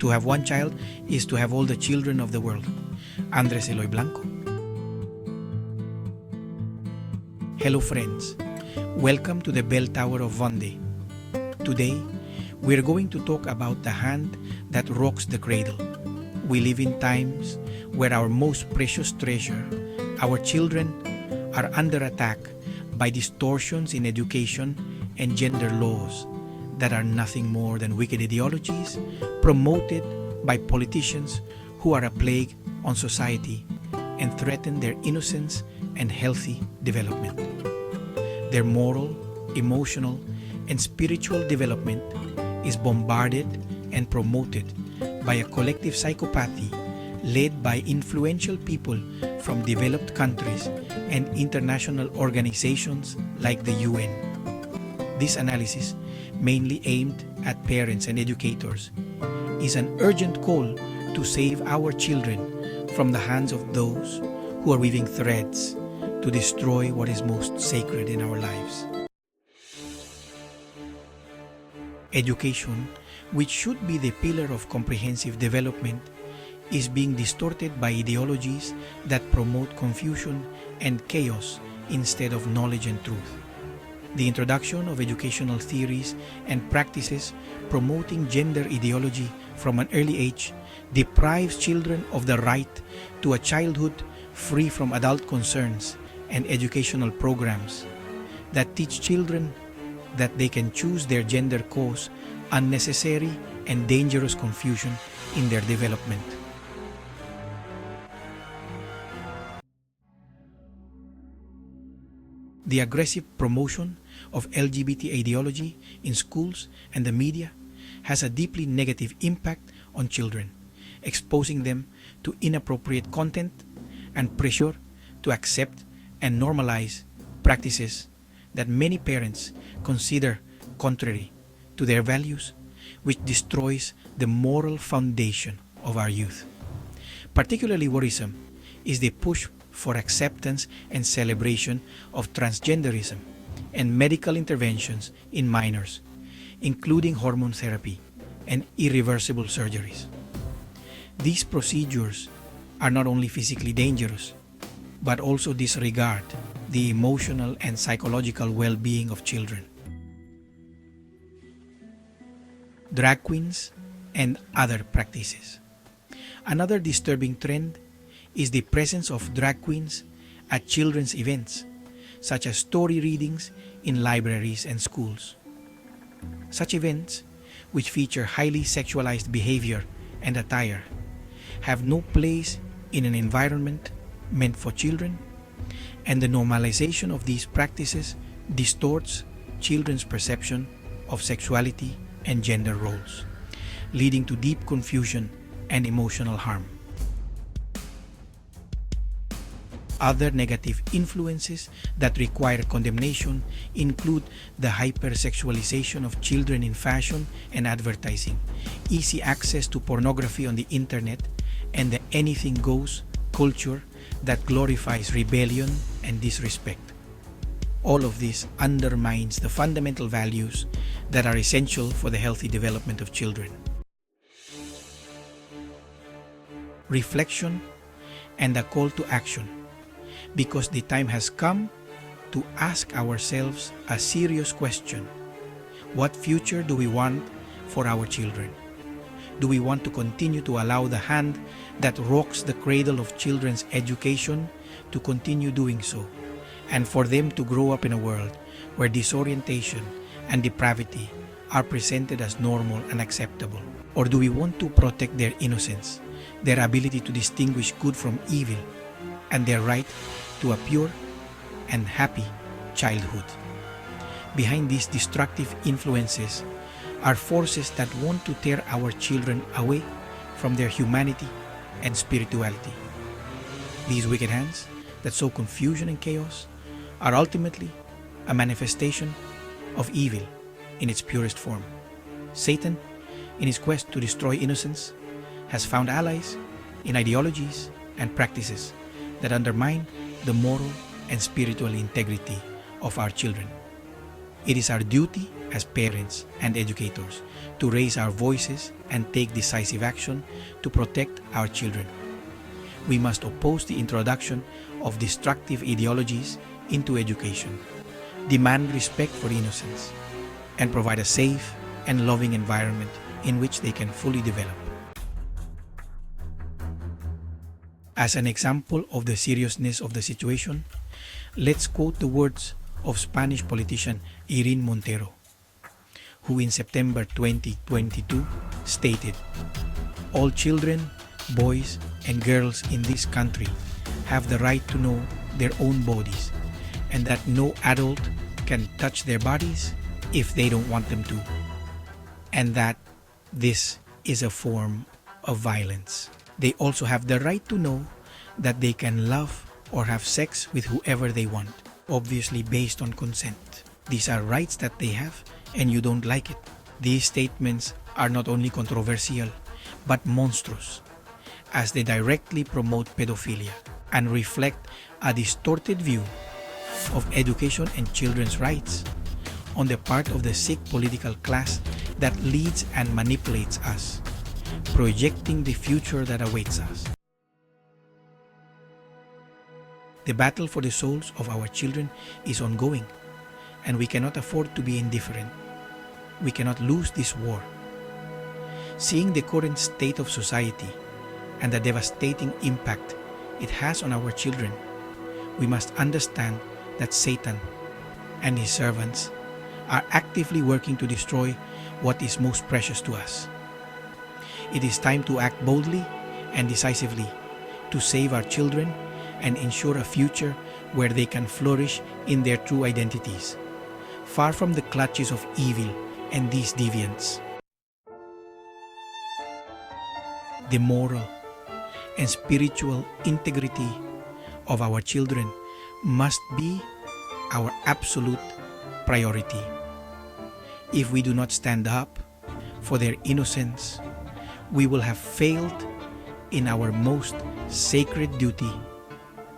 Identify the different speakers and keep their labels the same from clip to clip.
Speaker 1: To have one child is to have all the children of the world. Andres Eloy Blanco. Hello friends, welcome to the Bell Tower of Vonde. Today, we're going to talk about the hand that rocks the cradle. We live in times where our most precious treasure, our children, are under attack by distortions in education and gender laws that are nothing more than wicked ideologies promoted by politicians who are a plague on society and threaten their innocence and healthy development. Their moral, emotional, and spiritual development is bombarded and promoted by a collective psychopathy led by influential people from developed countries and international organizations like the UN. This analysis, mainly aimed at parents and educators, is an urgent call to save our children from the hands of those who are weaving threads to destroy what is most sacred in our lives. Education, which should be the pillar of comprehensive development, is being distorted by ideologies that promote confusion and chaos instead of knowledge and truth. The introduction of educational theories and practices promoting gender ideology from an early age deprives children of the right to a childhood free from adult concerns and educational programs that teach children that they can choose their gender cause unnecessary and dangerous confusion in their development. The aggressive promotion of LGBT ideology in schools and the media has a deeply negative impact on children, exposing them to inappropriate content and pressure to accept and normalize practices that many parents consider contrary to their values, which destroys the moral foundation of our youth. Particularly worrisome is the push for acceptance and celebration of transgenderism and medical interventions in minors, including hormone therapy and irreversible surgeries. These procedures are not only physically dangerous, but also disregard the emotional and psychological well-being of children. Drag queens and other practices. Another disturbing trend is the presence of drag queens at children's events, such as story readings in libraries and schools. Such events, which feature highly sexualized behavior and attire, have no place in an environment meant for children, and the normalization of these practices distorts children's perception of sexuality and gender roles, leading to deep confusion and emotional harm. Other negative influences that require condemnation include the hypersexualization of children in fashion and advertising, easy access to pornography on the internet, and the anything goes culture that glorifies rebellion and disrespect. All of this undermines the fundamental values that are essential for the healthy development of children. Reflection and a call to action, because the time has come to ask ourselves a serious question. What future do we want for our children? Do we want to continue to allow the hand that rocks the cradle of children's education to continue doing so, and for them to grow up in a world where disorientation and depravity are presented as normal and acceptable? Or do we want to protect their innocence, their ability to distinguish good from evil, and their right to a pure and happy childhood? Behind these destructive influences are forces that want to tear our children away from their humanity and spirituality. These wicked hands that sow confusion and chaos are ultimately a manifestation of evil in its purest form. Satan, in his quest to destroy innocence, has found allies in ideologies and practices that undermine the moral and spiritual integrity of our children. It is our duty as parents and educators to raise our voices and take decisive action to protect our children. We must oppose the introduction of destructive ideologies into education, demand respect for innocence, and provide a safe and loving environment in which they can fully develop. As an example of the seriousness of the situation, let's quote the words of Spanish politician Irene Montero, who in September 2022 stated, "All children, boys and girls in this country have the right to know their own bodies and that no adult can touch their bodies if they don't want them to, and that this is a form of violence. They also have the right to know that they can love or have sex with whoever they want, obviously based on consent. These are rights that they have and you don't like it." These statements are not only controversial but monstrous, as they directly promote pedophilia and reflect a distorted view of education and children's rights on the part of the sick political class that leads and manipulates us, projecting the future that awaits us. The battle for the souls of our children is ongoing, and we cannot afford to be indifferent. We cannot lose this war. Seeing the current state of society and the devastating impact it has on our children, we must understand that Satan and his servants are actively working to destroy what is most precious to us. It is time to act boldly and decisively to save our children and ensure a future where they can flourish in their true identities, far from the clutches of evil and these deviants. The moral and spiritual integrity of our children must be our absolute priority. If we do not stand up for their innocence, we will have failed in our most sacred duty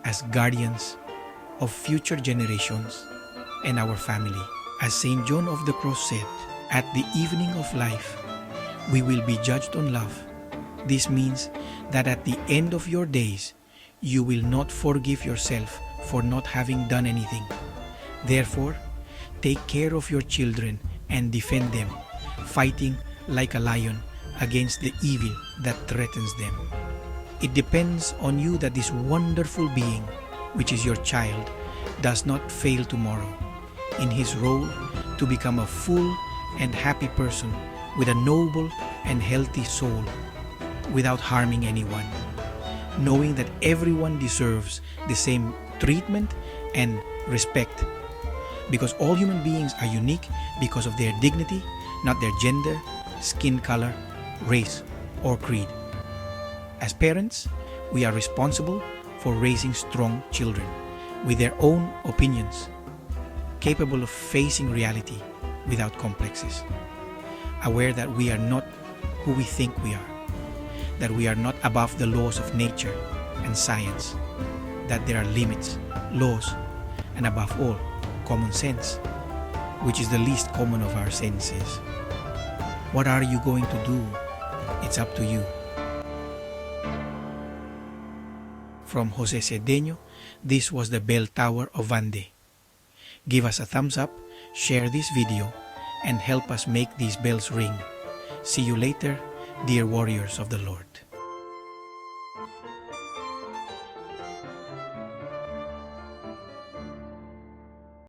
Speaker 1: as guardians of future generations and our family. As St. John of the Cross said, "At the evening of life, we will be judged on love." This means that at the end of your days, you will not forgive yourself for not having done anything. Therefore, take care of your children and defend them, fighting like a lion against the evil that threatens them. It depends on you that this wonderful being, which is your child, does not fail tomorrow in his role to become a full and happy person with a noble and healthy soul without harming anyone, knowing that everyone deserves the same treatment and respect, because all human beings are unique because of their dignity, not their gender, skin color, race, or creed. As parents, we are responsible for raising strong children with their own opinions, capable of facing reality without complexes, aware that we are not who we think we are, that we are not above the laws of nature and science, that there are limits, laws, and above all, common sense, which is the least common of our senses. What are you going to do? It's up to you. From Jose Cedeño, this was the Bell Tower of Vande. Give us a thumbs up, share this video, and help us make these bells ring. See you later, dear warriors of the Lord.